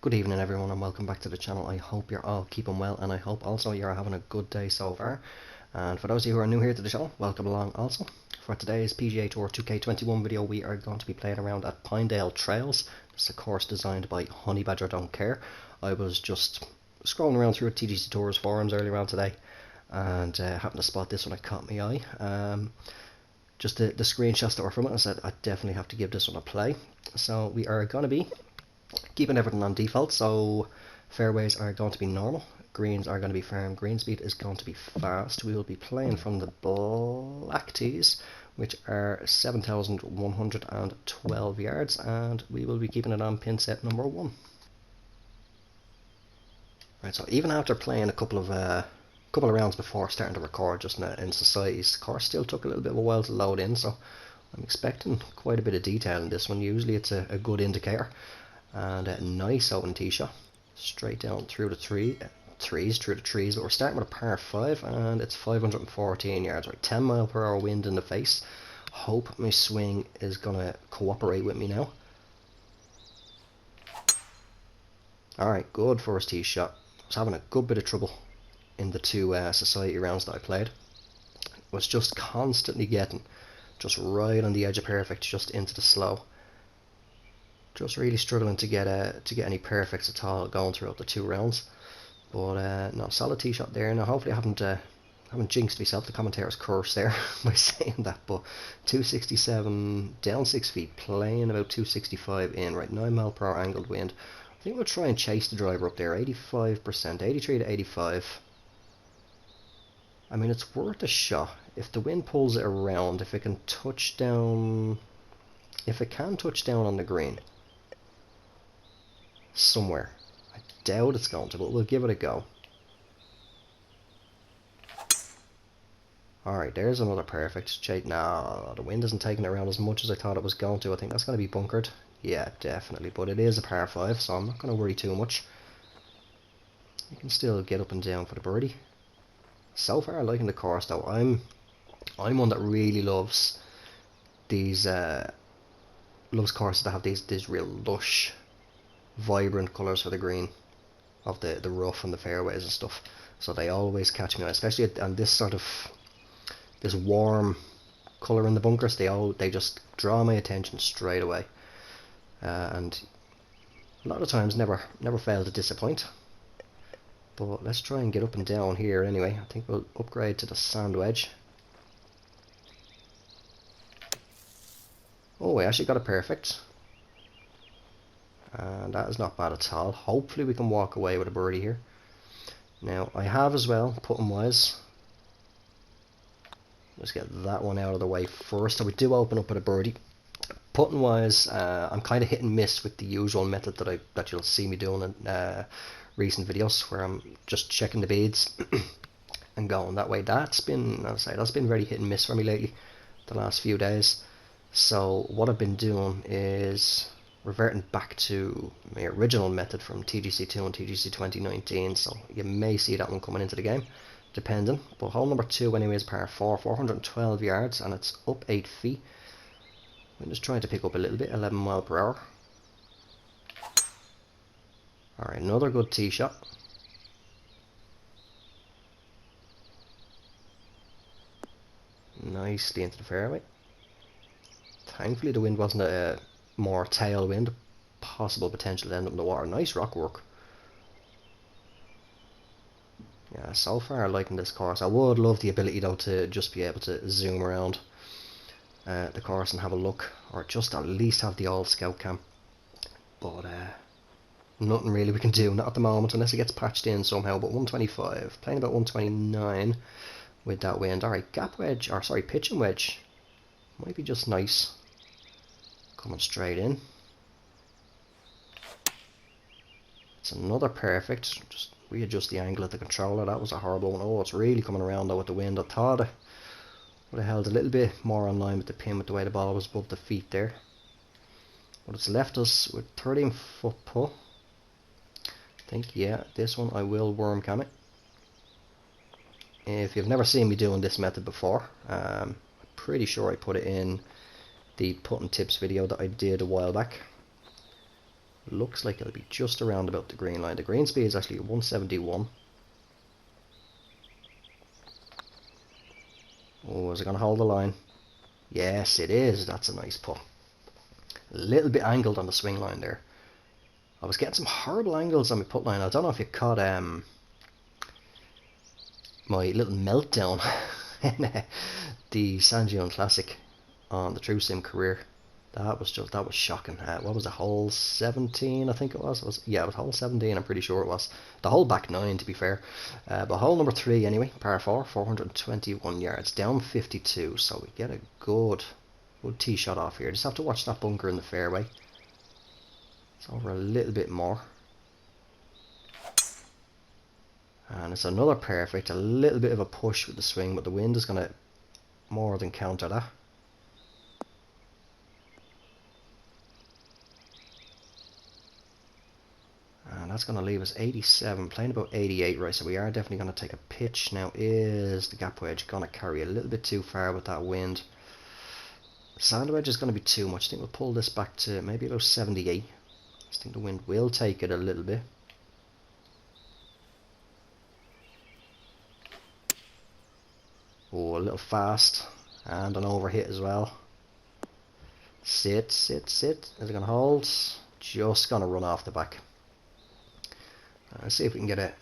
Good evening everyone and welcome back to the channel. I hope you're all keeping well and I hope also you're having a good day so far. And for those of you who are new here to the channel, welcome along also. For today's PGA Tour 2K21 video we are going to be playing around at Pinedale Trails. It's a course designed by HunyBdgrDntCare. I was just scrolling around through TGC Tours forums earlier on today and happened to spot this one that caught my eye. Just the screenshots that were from it, I said I definitely have to give this one a play. So we are going to be keeping everything on default, so fairways are going to be normal, greens are going to be firm, green speed is going to be fast. We will be playing from the black tees, which are 7,112 yards, and we will be keeping it on pin set number 1. Right, so even after playing a couple of rounds before starting to record just in societies, the course still took a little bit of a while to load in, so I'm expecting quite a bit of detail in this one. Usually it's a good indicator. And a nice open tee shot, straight down through the trees, but we're starting with a par 5 and it's 514 yards, right, 10 mile per hour wind in the face. Hope my swing is gonna cooperate with me now. Alright, good first tee shot. I was having a good bit of trouble in the two society rounds that I played. Was just constantly getting just right on the edge of perfect, just into the slow. Just really struggling to get any perfects at all going throughout the 2 rounds, but no, solid tee shot there. Now hopefully I haven't jinxed myself. The commentator's curse there by saying that, but 267 down 6 feet, playing about 265 in, right, 9 mile per hour angled wind. I think we'll try and chase the driver up there, 85%, 83 to 85. I mean, it's worth a shot if the wind pulls it around. If it can touch down on the green somewhere. I doubt it's going to, but we'll give it a go. Alright, there's another perfect. No, the wind isn't taking it around as much as I thought it was going to. I think that's going to be bunkered. Yeah, definitely, but it is a par 5, so I'm not going to worry too much. You can still get up and down for the birdie. So far, I'm liking the course though. I'm one that really loves these loves courses that have these real lush, vibrant colours for the green of the rough and the fairways and stuff. So they always catch me eye, especially on this this warm colour in the bunkers. They just draw my attention straight away, and a lot of times never fail to disappoint. But let's try and get up and down here anyway. I think we'll upgrade to the sand wedge. Oh, we actually got a perfect. And that is not bad at all. Hopefully we can walk away with a birdie here. Now, I have as well, putting wise. Let's get that one out of the way first. So we do open up with a birdie. Putting wise, I'm kind of hit and miss with the usual method that you'll see me doing in recent videos, where I'm just checking the beads and going that way. That's been very hit and miss for me lately, the last few days. So what I've been doing is reverting back to my original method from TGC2 and TGC 2019, so you may see that one coming into the game, depending. But hole number 2 anyway is par 4, 412 yards, and it's up 8 feet. I'm just trying to pick up a little bit, 11 mile per hour. Alright, another good tee shot. Nicely into the fairway. Thankfully the wind wasn't a more tailwind, possible potential to end up in the water. Nice rock work. Yeah, so far liking this course. I would love the ability though to just be able to zoom around the course and have a look, or just at least have the old scout cam. But nothing really we can do, not at the moment, unless it gets patched in somehow. But 125, playing about 129 with that wind. Alright, gap wedge, or sorry, pitching wedge. Might be just nice. Coming straight in. It's another perfect. Just readjust the angle of the controller. That was a horrible one. Oh, it's really coming around though with the wind. I thought I would have held a little bit more on line with the pin with the way the ball was above the feet there. But it's left us with 13-foot putt. I think, yeah, this one I will worm cam it. If you've never seen me doing this method before, I'm pretty sure I put it in the putting tips video that I did a while back. Looks like it'll be just around about the green line. The green speed is actually 171. Oh, is it going to hold the line? Yes, it is. That's a nice putt. A little bit angled on the swing line there. I was getting some horrible angles on my putt line. I don't know if you caught my little meltdown in the San Diego Classic on the True Sim career. That was shocking. What was it, hole 17 I think it was? Yeah, it was hole 17, I'm pretty sure it was. The whole back 9 to be fair. But hole number 3 anyway, par 4, 421 yards, down 52, so we get a good tee shot off here. Just have to watch that bunker in the fairway. It's over a little bit more. And it's another perfect, a little bit of a push with the swing, but the wind is going to more than counter that. And that's going to leave us 87, playing about 88, right, so we are definitely going to take a pitch. Now, is the gap wedge going to carry a little bit too far with that wind? Sand wedge is going to be too much. I think we'll pull this back to maybe about 78. I think the wind will take it a little bit. Oh, a little fast, and an overhit as well. Sit. Is it going to hold? Just going to run off the back. Let's see if we can get a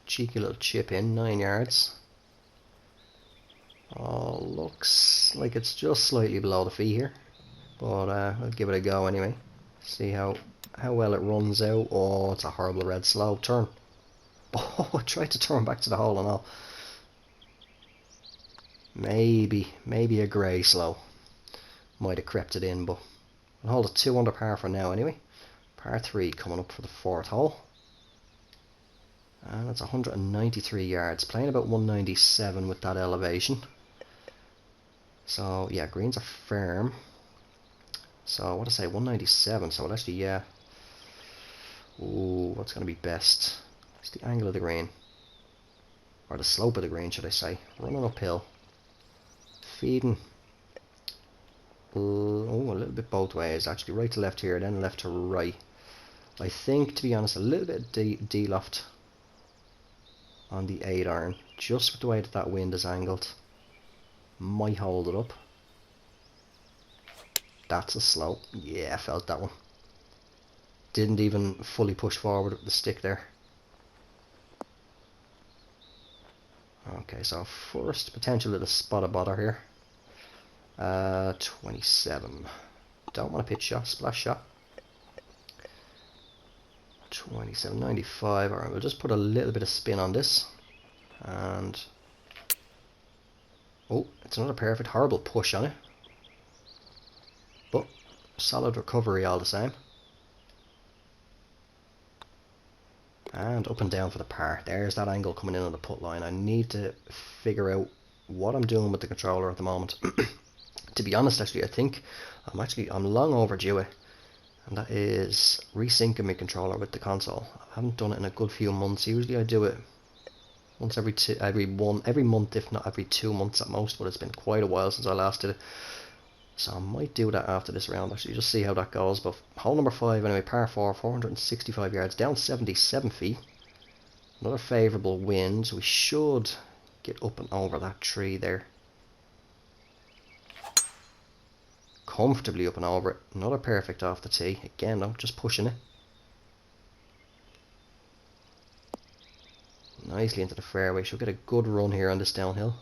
cheeky little chip in, 9 yards. Oh, looks like it's just slightly below the fee here, but I'll give it a go anyway. See how well it runs out. Oh, it's a horrible red slow turn. Oh, I tried to turn back to the hole and all. Maybe a grey slow might have crept it in, but I'll hold a 2 under par for now anyway. Par 3 coming up for the 4th hole. And that's 193 yards, playing about 197 with that elevation. So yeah, greens are firm. So what do I say, 197, so well, actually, yeah. Ooh, what's going to be best? It's the angle of the green. Or the slope of the green, should I say. Running uphill. Feeding. Oh, a little bit both ways, actually. Right to left here, then left to right. I think, to be honest, a little bit D-loft on the 8 iron, just with the way that wind is angled. Might hold it up. That's a slope. Yeah, I felt that one. Didn't even fully push forward with the stick there. Okay, so first potential little spot of bother here. 27. Don't want a pitch shot, splash shot. 27.95. Alright, we'll just put a little bit of spin on this. And oh, it's another perfect. Horrible push on it, but solid recovery all the same. And up and down for the par. There's that angle coming in on the putt line. I need to figure out what I'm doing with the controller at the moment. To be honest, actually, I think I'm long overdue it, and that is resyncing my controller with the console. I haven't done it in a good few months. Usually I do it once every month, if not every 2 months at most, but it's been quite a while since I last did it. So I might do that after this round, actually, just see how that goes. But hole number 5 anyway, par 4, 465 yards, down 77 feet. Another favourable wind, so we should get up and over that tree there. Comfortably up and over it. Another perfect off the tee. Again though, just pushing it. Nicely into the fairway. She'll get a good run here on this downhill.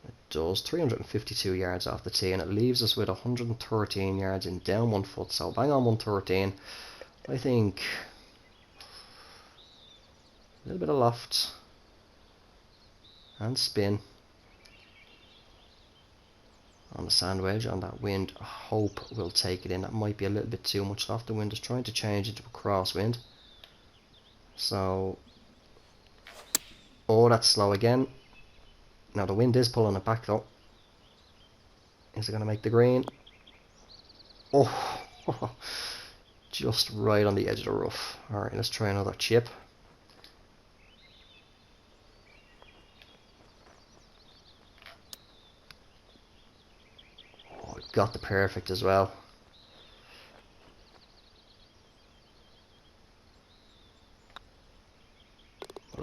It does. 352 yards off the tee, and it leaves us with 113 yards in down 1 foot. So bang on 113. I think a little bit of loft and spin on the sand wedge on that wind. I hope we'll take it in. That might be a little bit too much loft. The wind is trying to change into a crosswind. So, oh, that's slow again. Now the wind is pulling it back though. Is it going to make the green? Oh, just right on the edge of the rough. Alright, let's try another chip. Oh, got the perfect as well.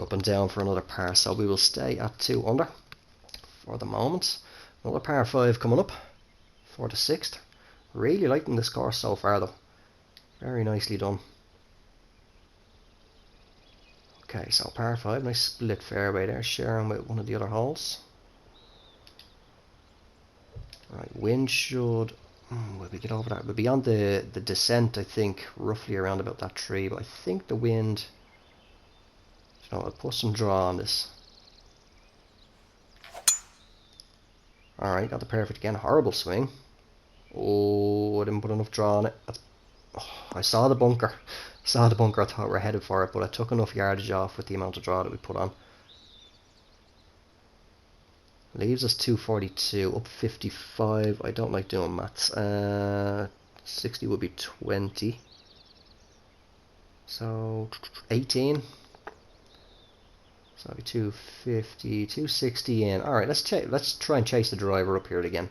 up and down for another par, so we will stay at 2 under for the moment. Another par 5 coming up for the 6th. Really liking this course so far though. Very nicely done. Okay, so par 5, nice split fairway there, sharing with one of the other holes. Right, wind should, will we get over that? We'll be on the descent, I think, roughly around about that tree, but I think the wind, you know, I'll put some draw on this. Alright, got the perfect again, horrible swing. Oh, I didn't put enough draw on it. I saw the bunker. I thought we were headed for it, but I took enough yardage off with the amount of draw that we put on. Leaves us 242, up 55. I don't like doing maths. 60 would be 20. So 18. So that'd be 250, 260 in. Alright, let's try and chase the driver up here again.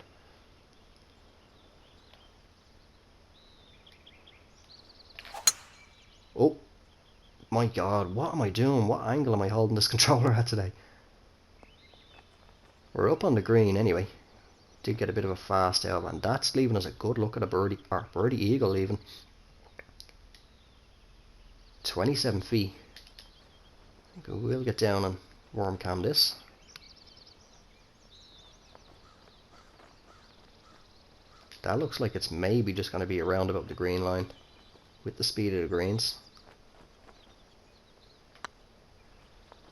Oh my god, what am I doing? What angle am I holding this controller at today? We're up on the green anyway. Did get a bit of a fast out, and that's leaving us a good look at a birdie, or birdie eagle even. 27 feet. I think we'll get down and worm cam this. That looks like it's maybe just going to be around about the green line with the speed of the greens.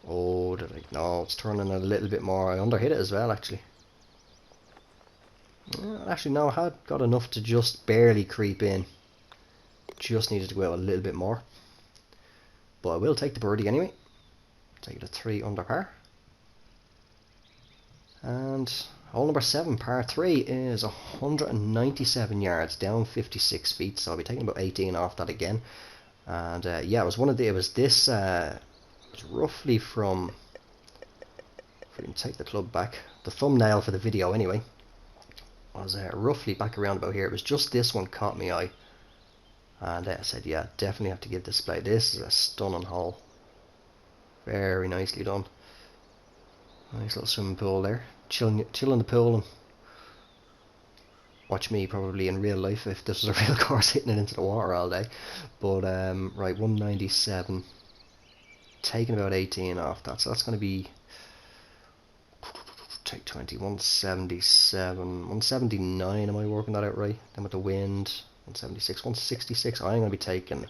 Oh, did I? No, it's turning a little bit more. I underhit it as well, actually. Actually, no, I had got enough to just barely creep in. Just needed to go out a little bit more. But I will take the birdie anyway. Take it to 3 under par. And hole number 7, par 3, is 197 yards, down 56 feet. So I'll be taking about 18 off that again. And yeah, it was this. It's roughly from, if we can take the club back, the thumbnail for the video anyway, was roughly back around about here. It was just this one caught my eye, and I said, yeah, definitely have to give this a play. This is a stunning hole. Very nicely done. Nice little swimming pool there. Chill in the pool and watch me probably in real life if this was a real course, hitting it into the water all day. But right, 197. Taking about 18 off that, so that's going to be, take 20, 177, 179, am I working that out right? Then with the wind, 176, 166, I'm going to be taking,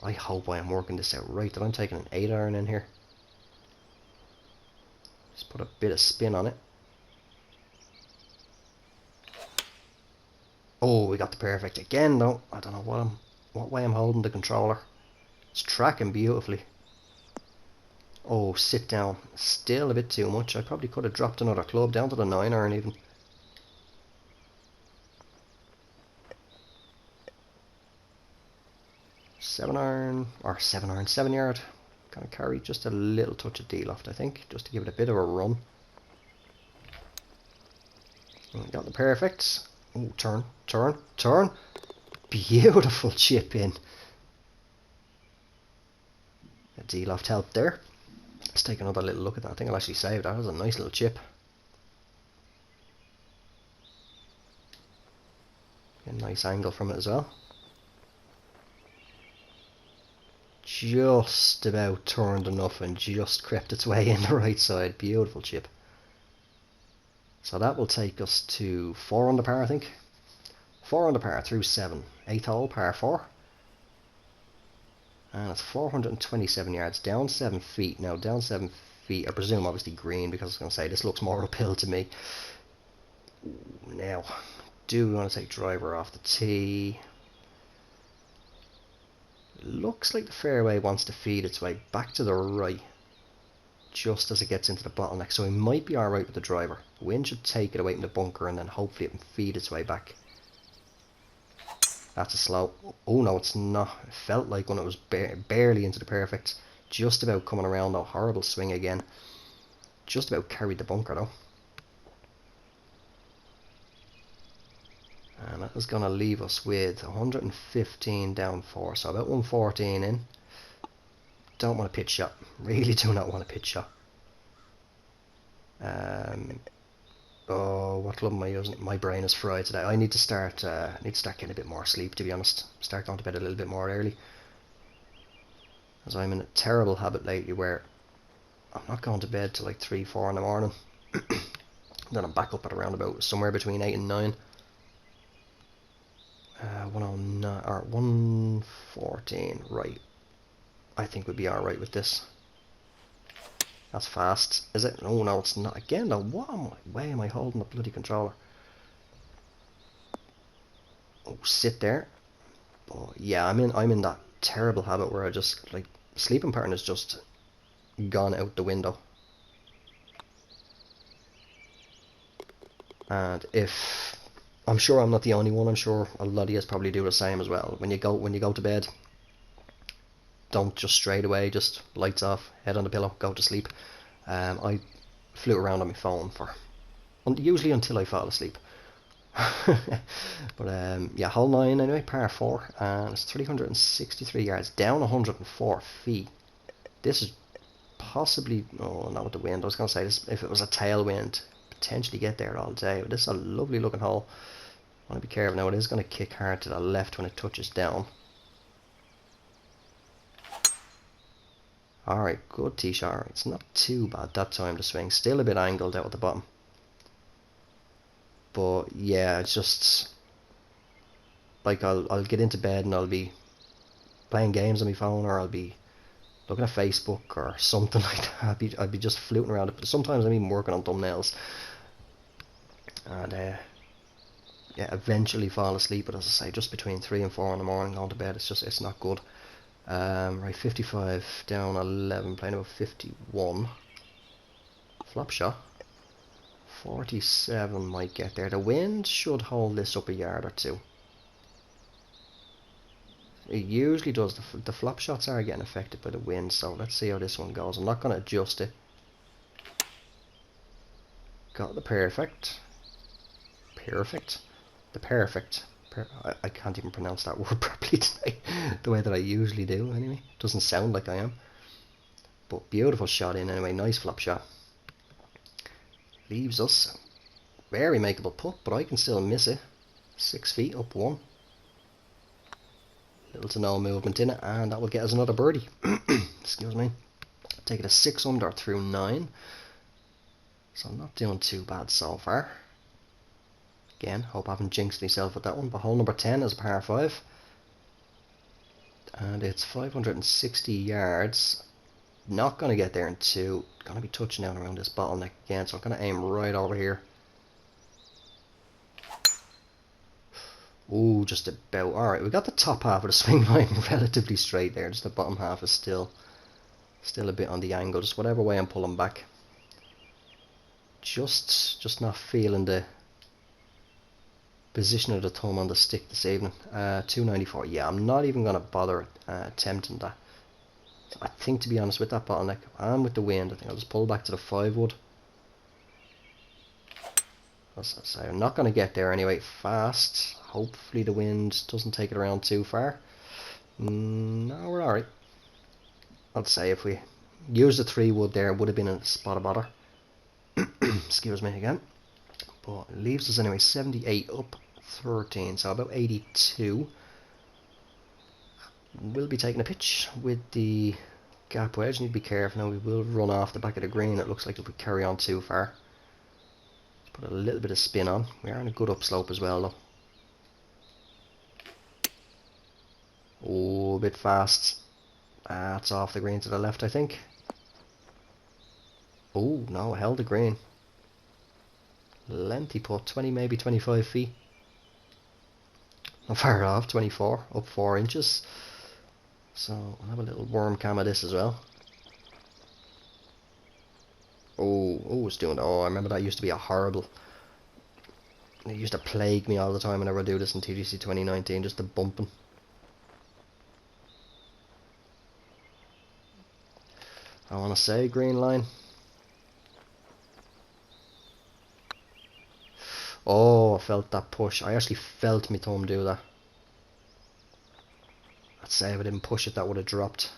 I hope I am working this out right, that I'm taking an 8 iron in here. Just put a bit of spin on it. Oh, we got the perfect again though. I don't know what way I'm holding the controller. It's tracking beautifully. Oh, sit down. Still a bit too much. I probably could have dropped another club down to the 9 iron even. Seven iron, 7 yard. Gonna carry just a little touch of D-loft, I think, just to give it a bit of a run. And got the perfects. Oh, turn. Beautiful chip in. A D-loft help there. Let's take another little look at that. I think I'll actually save that. That was a nice little chip. Get a nice angle from it as well. Just about turned enough and just crept its way in the right side. Beautiful chip. So that will take us to 4 under par, I think. 4 under par through 7. 8th hole, par 4. And it's 427 yards, down 7 feet. Now, down 7 feet, I presume obviously green, because I was going to say this looks more uphill to me. Now, do we want to take driver off the tee? Looks like the fairway wants to feed its way back to the right, just as it gets into the bottleneck, so we might be alright with the driver. The wind should take it away from the bunker, and then hopefully it can feed its way back. That's a slow. Oh no, it's not. It felt like when it was barely into the perfect. Just about coming around though. Horrible swing again. Just about carried the bunker though. And that is going to leave us with 115 down 4. So about 114 in. don't want a pitch shot. Really do not want a pitch shot. Oh, what club am I using? My brain is fried today. I need to start getting a bit more sleep, to be honest. Start going to bed a little bit more early. As I'm in a terrible habit lately where I'm not going to bed till like 3, 4 in the morning. Then I'm back up at around about somewhere between 8 and 9. 109 or 114, right. I think we'd be alright with this. That's fast, is it? Oh no, it's not. Again, now why am I holding the bloody controller? Oh, sit there. But yeah, I'm in that terrible habit where I just, like, sleeping pattern is just gone out the window. And if I'm sure I'm not the only one, I'm sure a lot of you probably do the same as well. When you go to bed, don't just straight away just lights off, head on the pillow, go to sleep. I flew around on my phone for usually until I fall asleep. But yeah, hole 9 anyway, par 4, and it's 363 yards, down 104 feet. This is possibly, oh, not with the wind. I was going to say this, if it was a tailwind, potentially get there all day. But this is a lovely looking hole. I want to be careful now. It is going to kick hard to the left when it touches down. Alright, good tee shot. It's not too bad that time to swing. Still a bit angled out at the bottom. But yeah, it's just like I'll get into bed and I'll be playing games on my phone, or I'll be looking at Facebook or something like that. I'd be just floating around it. But sometimes I'm even working on thumbnails. And yeah, eventually fall asleep. But as I say, just between 3 and 4 in the morning going to bed, it's not good. Right, 55 down 11, playing about 51. Flop shot. 47 might get there. The wind should hold this up a yard or two. It usually does. The flop shots are getting affected by the wind, so let's see how this one goes. I'm not going to adjust it. Got the perfect. The perfect. I can't even pronounce that word properly today, the way that I usually do anyway. Doesn't sound like I am. But beautiful shot in anyway, nice flop shot. Leaves us very makeable putt, but I can still miss it. 6 feet up 1. Little to no movement in it, and that will get us another birdie. Excuse me. Take it a 6 under through 9. So I'm not doing too bad so far. Again, hope I haven't jinxed myself with that one. But hole number 10 is a par 5. And it's 560 yards. Not going to get there in 2. Going to be touching down around this bottleneck again. So I'm going to aim right over here. Ooh, just about. Alright, we got the top half of the swing line relatively straight there. Just the bottom half is still a bit on the angle. Just whatever way I'm pulling back. Just not feeling the position of the thumb on the stick this evening. 294. Yeah, I'm not even going to bother attempting that. So I think, to be honest, with that bottleneck and with the wind, I think I'll just pull back to the 5 wood. As I say, I'm not going to get there anyway fast. Hopefully the wind doesn't take it around too far. No, we're alright. I'd say if we used the 3 wood there, it would have been a spot of bother. Excuse me again. But it leaves us anyway 78 up 13, so about 82. We'll be taking a pitch with the gap wedge. Need to be careful now. We will run off the back of the green. It looks like if we carry on too far. Put a little bit of spin on. We are on a good upslope as well though. Oh, a bit fast. That's off the green to the left, I think. Oh no, held the green. Lengthy putt, 20 maybe 25 feet. Not far off, 24, up 4 inches. So I'll have a little worm cam of this as well. Oh, it's doing. Oh, I remember that used to be a horrible. It used to plague me all the time whenever I do this in TGC 2019, just the bumping. I want to say green line. Oh, I felt that push. I actually felt my thumb do that. I'd say if I didn't push it, that would have dropped.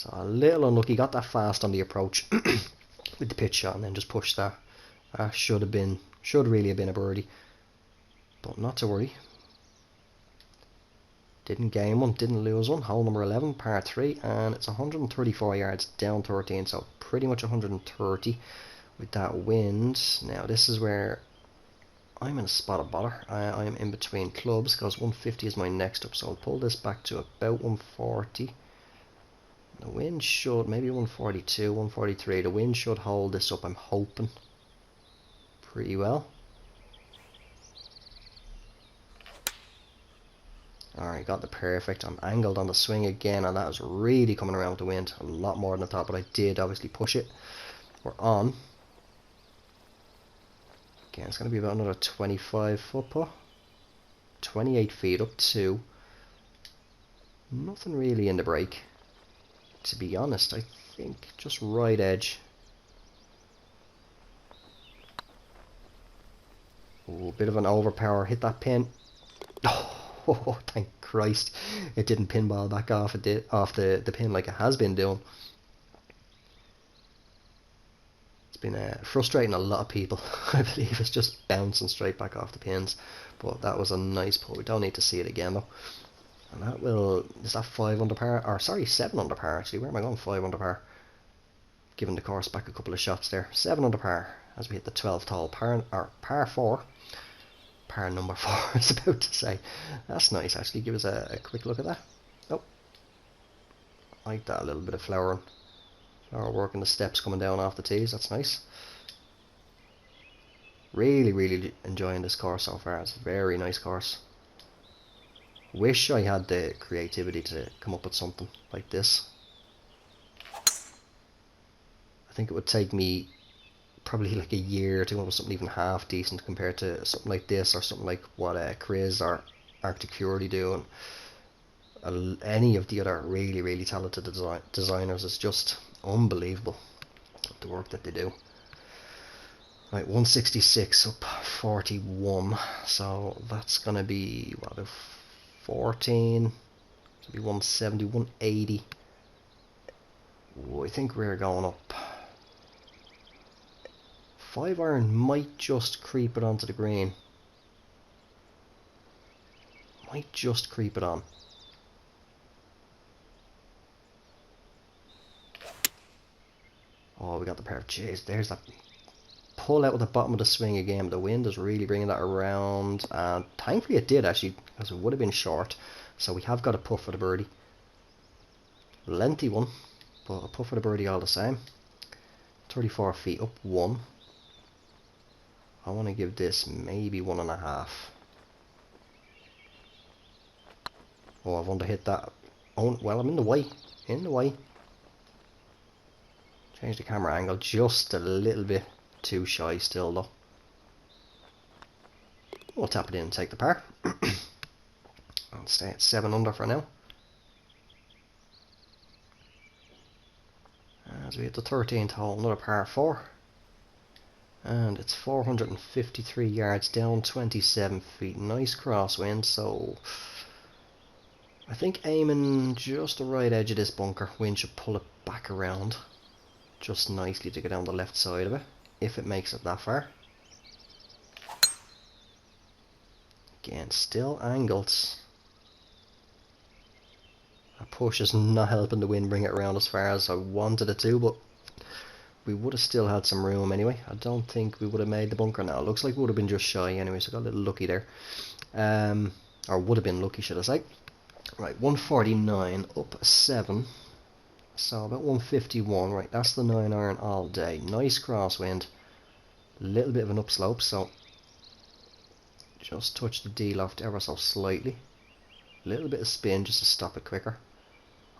So a little unlucky, got that fast on the approach with the pitch shot and then just pushed that. That should really have been a birdie. But not to worry. Didn't gain one, didn't lose one. Hole number 11, par 3, and it's 134 yards down 13, so pretty much 130 with that wind. Now this is where I'm in a spot of bother. I am in between clubs because 150 is my next up, so I'll pull this back to about 140. The wind should, maybe 142, 143. The wind should hold this up, I'm hoping, pretty well. Alright, got the perfect. I'm angled on the swing again, and that was really coming around with the wind. A lot more than I thought, but I did obviously push it. We're on. Again, it's going to be about another 25 foot putt. 28 feet up 2. Nothing really in the break. To be honest, I think just right edge. Oh, bit of an overpower. Hit that pin. Oh, thank Christ. It didn't pinball back off. It did off the pin like it has been doing. It's been frustrating a lot of people. I believe it's just bouncing straight back off the pins. But that was a nice putt. We don't need to see it again though. And that will, is that 5 under par? Or sorry, 7 under par actually. Where am I going? 5 under par. Giving the course back a couple of shots there. 7 under par as we hit the 12th hole. Par 4. Par number 4, I was about to say. That's nice actually. Give us a quick look at that. Oh, I like that, a little bit of flower work in the steps coming down off the tees. That's nice. Really enjoying this course so far. It's a very nice course. Wish I had the creativity to come up with something like this. I think it would take me probably like a year to come up with something even half decent compared to something like this, or something like what Chris or Arctic Fury do, and any of the other really talented designers. Is just unbelievable the work that they do. Right, 166 up 41, so that's gonna be what, about 14, it'll be 170, 180. Ooh, I think we're going up. 5 iron might just creep it onto the green. Might just creep it on. Oh, we got the pair. Jeez, there's that pull out of the bottom of the swing again. The wind is really bringing that around, and thankfully it did actually, because it would have been short. So we have got a putt for the birdie. Lengthy one, but a putt for the birdie all the same. 34 feet up 1. I want to give this maybe 1.5. Oh, I've under-hit that. Oh, well, I'm in the way. In the way. Change the camera angle just a little bit too shy still, though. We'll tap it in and take the par. I'll stay at 7 under for now. As we hit the 13th hole, another par 4. And it's 453 yards down 27 feet. Nice crosswind, so I think aiming just the right edge of this bunker. Wind should pull it back around just nicely to get down the left side of it, if it makes it that far. Again, still angled. That push is not helping the wind bring it around as far as I wanted it to, but we would have still had some room anyway. I don't think we would have made the bunker now. It looks like we would have been just shy anyway, so I got a little lucky there. Or would have been lucky, should I say. Right, 149 up 7. So about 151. Right, that's the 9 iron all day. Nice crosswind. A little bit of an upslope, so just touch the D loft ever so slightly. A little bit of spin just to stop it quicker.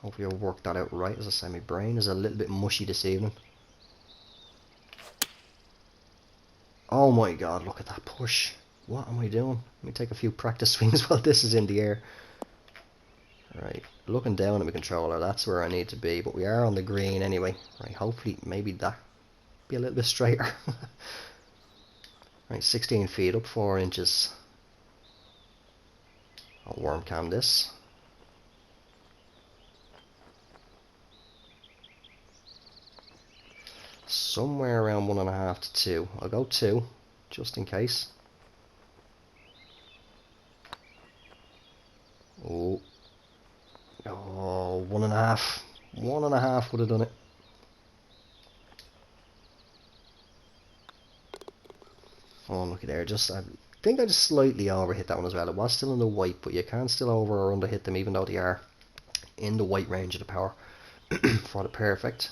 Hopefully I'll work that out right. As I say, my brain is a little bit mushy this evening. Oh my god, look at that push. What am I doing? Let me take a few practice swings while this is in the air. Right, looking down at my controller, that's where I need to be, but we are on the green anyway. Right, hopefully maybe that be a little bit straighter. Right, 16 feet up 4 inches. I'll worm cam this. somewhere around 1.5 to 2. I'll go 2, just in case. Oh, 1.5. 1.5 would have done it. Oh, looky there. I think I just slightly overhit that one as well. It was still in the white, but you can still over or under hit them, even though they are in the white range of the power for the perfect.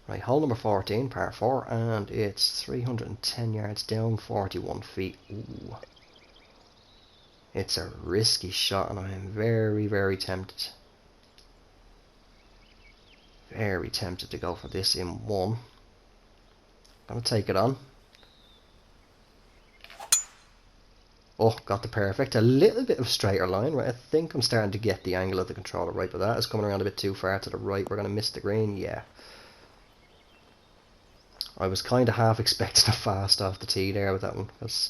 Right, hole number 14, par 4, and it's 310 yards down, 41 feet. Ooh. It's a risky shot, and I am very, very tempted. Very tempted to go for this in 1. Gonna take it on. Oh, got the perfect. A little bit of straighter line, right? I think I'm starting to get the angle of the controller right, but that is coming around a bit too far to the right. We're going to miss the green, yeah. I was kind of half expecting a fast off the tee there with that one, because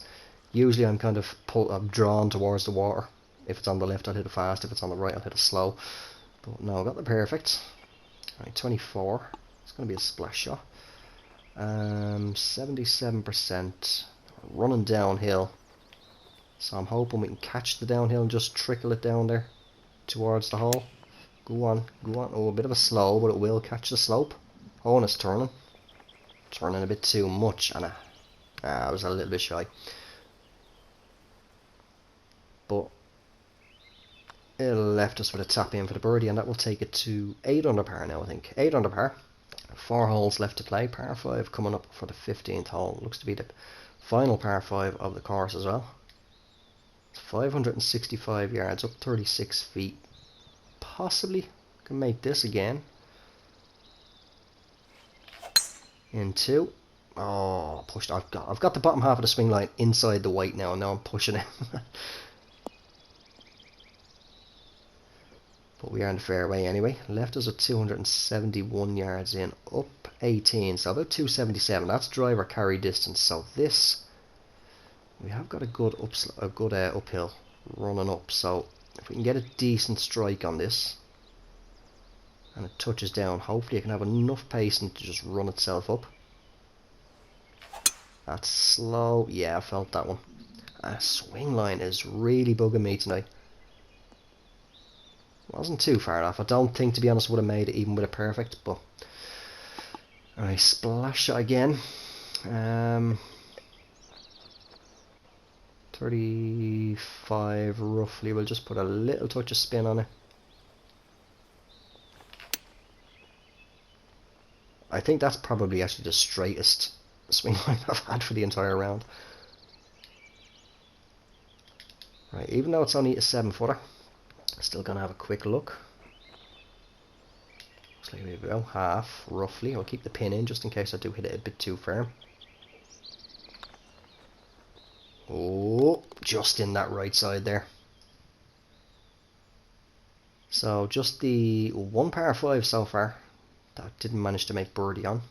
usually I'm kind of I'm drawn towards the water. If it's on the left, I'll hit it fast. If it's on the right, I'll hit it slow. But no, I got the perfect. Right, 24. It's going to be a splash shot. 77%. Running downhill. So I'm hoping we can catch the downhill and just trickle it down there towards the hole. Go on, go on. Oh, a bit of a slow, but it will catch the slope. Oh, and it's turning. Turning a bit too much, and I was a little bit shy. But it left us with a tap in for the birdie, and that will take it to 8 under par now, I think. 8 under par. 4 holes left to play. Par 5 coming up for the 15th hole. Looks to be the final par 5 of the course as well. 565 yards, up 36 feet. Possibly can make this again. In 2. Oh, pushed. I've got the bottom half of the swing line inside the white now, and now I'm pushing it. But we are in the fairway anyway. Left us at 271 yards in, up 18, so about 277. That's driver carry distance. So this, we have got a good uphill running up. So if we can get a decent strike on this, and it touches down, hopefully it can have enough pacing to just run itself up. That's slow. Yeah, I felt that one. Swing line is really bugging me tonight. Wasn't too far off. I don't think, to be honest, would have made it even with a perfect, but alright, splash shot again. 35 roughly. We'll just put a little touch of spin on it. I think that's probably actually the straightest swing line I've had for the entire round. Right, even though it's only a 7-footer, still gonna have a quick look. Looks like maybe about half, roughly. I'll keep the pin in just in case I do hit it a bit too firm. Oh, just in that right side there. So just the 1 par 5 so far that didn't manage to make birdie on.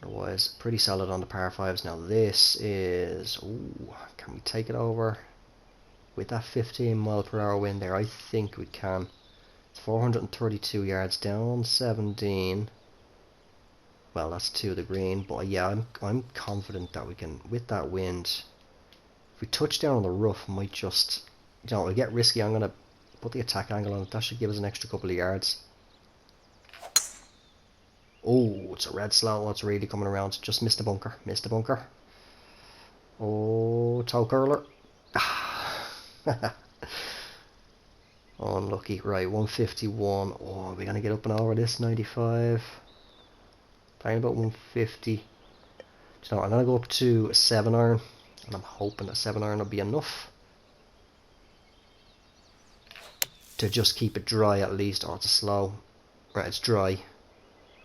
Otherwise, pretty solid on the par 5s. Now this is, ooh, can we take it over with that 15-mile-per-hour wind there? I think we can. It's 432 yards down, 17. Well, that's to the green, but yeah, I'm confident that we can, with that wind. If we touch down on the rough, might just, you know, it'll get risky. I'm gonna put the attack angle on it. That should give us an extra couple of yards. Oh, it's a red slow. It's really coming around. Just missed the bunker. Missed the bunker. Oh, toe curler. Unlucky. Right, 151. Oh, are we gonna get up and over this? 95. Playing about 150. You know, I'm gonna go up to a 7-iron, and I'm hoping a 7-iron will be enough to just keep it dry at least. Oh, it's a slow. Right, it's dry.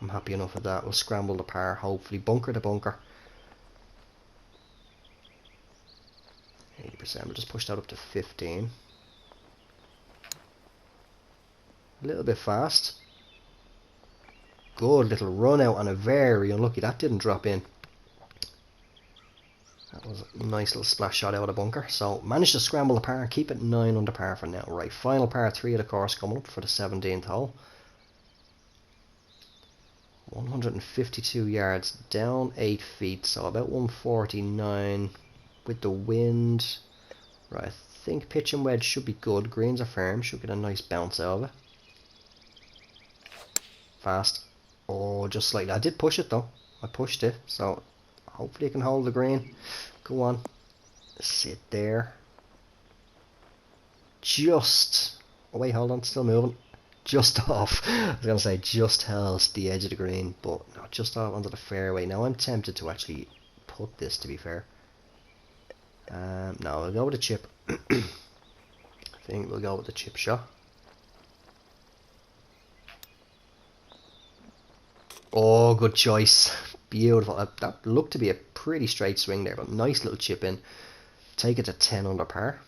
I'm happy enough with that. We'll scramble the par, hopefully. Bunker to bunker. 80%. We'll just push that up to 15. A little bit fast. Good little run out, and a very unlucky. That didn't drop in. That was a nice little splash shot out of the bunker. So managed to scramble the par and keep it 9 under par for now. Right, final par 3 of the course coming up for the 17th hole. 152 yards, down 8 feet, so about 149 with the wind. Right, I think pitch and wedge should be good. Greens are firm, should get a nice bounce out of it. Fast. Oh, just slightly. I did push it though. I pushed it, so hopefully I can hold the green. Go on. Sit there. Just. Oh wait, hold on, still moving. Just off. I was going to say just held the edge of the green, but no, just off onto the fairway. Now I'm tempted to actually put this, to be fair. No, we'll go with a chip. I think we'll go with the chip shot. Oh, good choice. Beautiful. That looked to be a pretty straight swing there, but nice little chip in. Take it to 10 under par.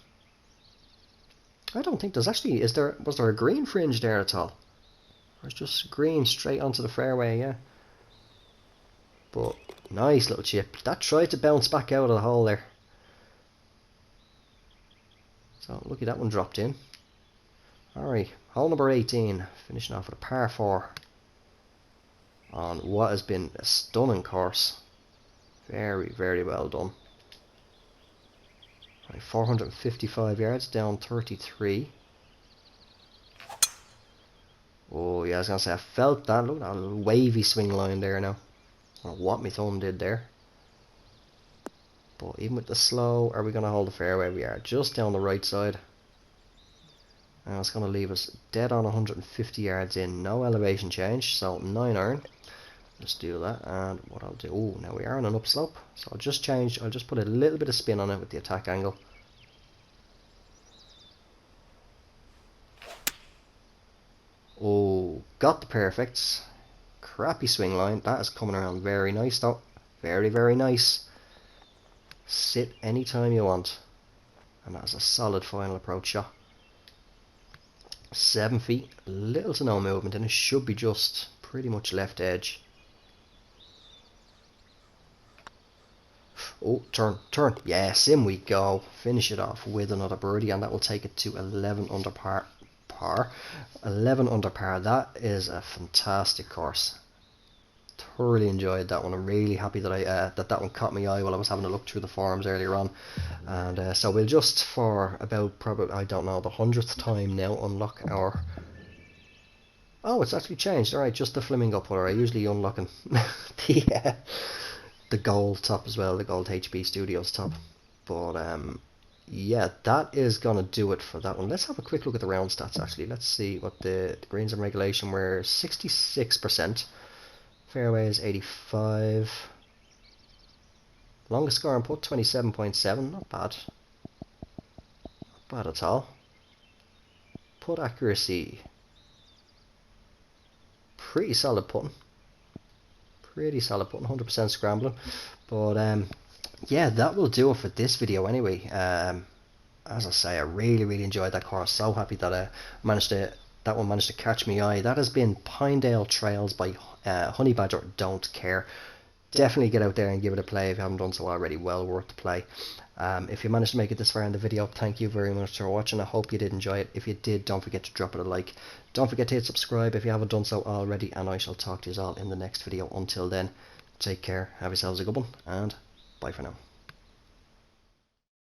I don't think there's actually, was there a green fringe there at all? Or it's just green straight onto the fairway, yeah. But nice little chip. That tried to bounce back out of the hole there. So lucky that one dropped in. Alright, hole number 18, finishing off with a par 4 on what has been a stunning course. Very, very well done. Right, 455 yards, down 33. Oh yeah, I was going to say, I felt that. Look at that little wavy swing line there now. I don't know what my thumb did there. But even with the slow, are we going to hold the fairway? We are just down the right side. And it's going to leave us dead on 150 yards in. No elevation change, so 9 iron. Let's do that, and what I'll do, oh, now we are on an upslope, so I'll just put a little bit of spin on it with the attack angle. Oh, got the perfects. Crappy swing line. That is coming around very nice though. Very, very nice. Sit anytime you want. And that is a solid final approach shot. 7 feet, little to no movement, and it should be just pretty much left edge. Oh, turn. Yes, in we go. Finish it off with another birdie, and that will take it to 11 under par. 11 under par. That is a fantastic course. Thoroughly enjoyed that one. I'm really happy that that one caught my eye while I was having a look through the forums earlier on. And so we'll just, for about probably, I don't know, the 100th time now, unlock our... Oh, it's actually changed. Alright, just the flamingo putter. I usually unlocking the gold top as well, the gold HB Studios top. But yeah, that is gonna do it for that one. Let's have a quick look at the round stats actually. Let's see what the greens in regulation were. 66%. Fairway is 85. Longest score on putt 27.7. Not bad. Not bad at all. Putt accuracy. Pretty solid putting. 100% scrambling. But yeah, that will do it for this video anyway. As I say, I really enjoyed that course. So happy that that one managed to catch my eye. That has been Pinedale Trails by HunyBdgrDntCare. Definitely get out there and give it a play if you haven't done so already. Well worth the play. If you managed to make it this far in the video, thank you very much for watching. I hope you did enjoy it. If you did, don't forget to drop it a like. Don't forget to hit subscribe if you haven't done so already, and I shall talk to you all in the next video. Until then, take care, have yourselves a good one, and bye for now.